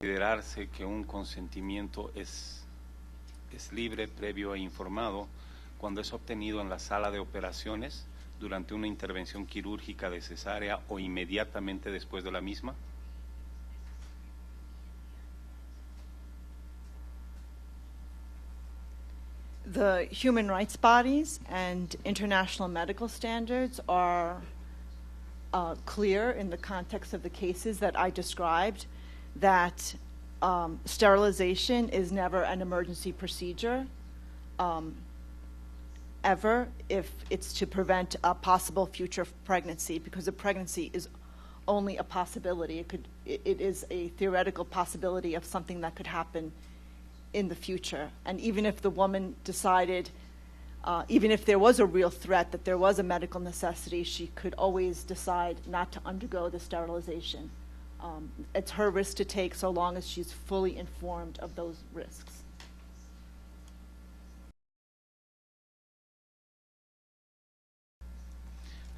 considerarse que un consentimiento es libre, previo e informado cuando es obtenido en la sala de operaciones durante una intervención quirúrgica de cesárea o inmediatamente después de la misma? The human rights bodies and international medical standards are clear in the context of the cases that I described that sterilization is never an emergency procedure, ever, if it's to prevent a possible future pregnancy, because a pregnancy is only a possibility. It is a theoretical possibility of something that could happen in the future. And even if the woman decided, even if there was a real threat, that there was a medical necessity, she could always decide not to undergo the sterilization. It's her risk to take so long as she's fully informed of those risks.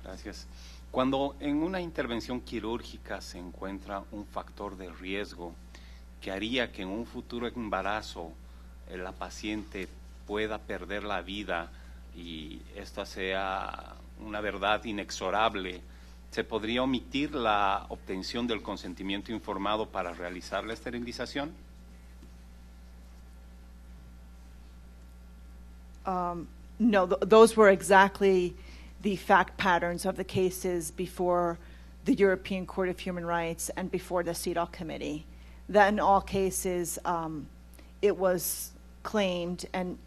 Gracias. Cuando en una intervención quirúrgica se encuentra un factor de riesgo que haría que en un futuro embarazo la paciente pueda perder la vida y esta sea una verdad inexorable, ¿se podría omitir la obtención del consentimiento informado para realizar la esterilización? No, those were exactly the fact patterns of the cases before the European Court of Human Rights and before the CEDAW Committee. That in all cases, it was claimed, and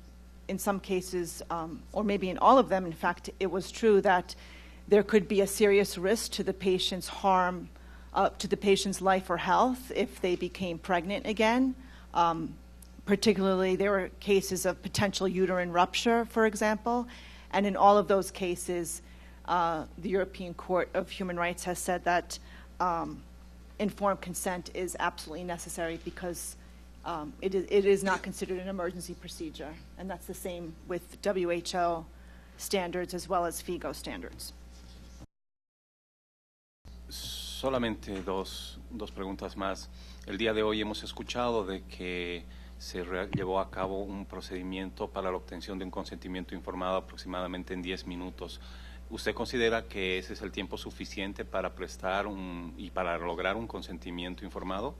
in some cases, or maybe in all of them, in fact, it was true that there could be a serious risk to the patient's harm, to the patient's life or health if they became pregnant again. Particularly, there were cases of potential uterine rupture, for example, and in all of those cases, the European Court of Human Rights has said that informed consent is absolutely necessary because it is not considered an emergency procedure, and that's the same with WHO standards as well as FIGO standards. Solamente dos preguntas más. El día de hoy hemos escuchado de que se llevó a cabo un procedimiento para la obtención de un consentimiento informado aproximadamente en 10 minutos. ¿Usted considera que ese es el tiempo suficiente para prestar y para lograr un consentimiento informado?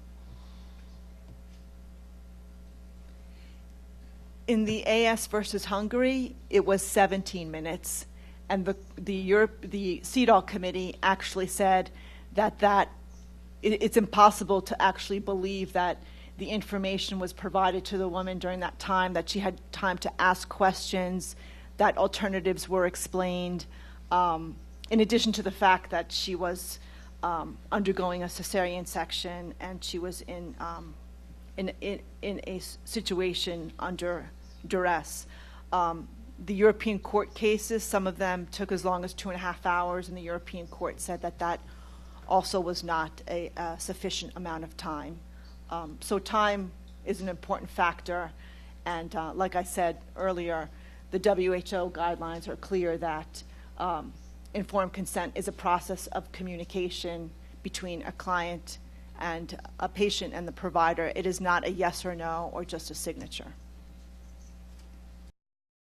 In the AS versus Hungary, it was 17 minutes, and the CEDAW committee actually said that it's impossible to actually believe that the information was provided to the woman during that time, that she had time to ask questions, that alternatives were explained, in addition to the fact that she was undergoing a cesarean section and she was in a situation under duress. The European court cases, some of them took as long as 2.5 hours, and the European court said that also was not a sufficient amount of time. So time is an important factor, and like I said earlier, the WHO guidelines are clear that informed consent is a process of communication between a client and a patient and the provider. It is not a yes or no or just a signature.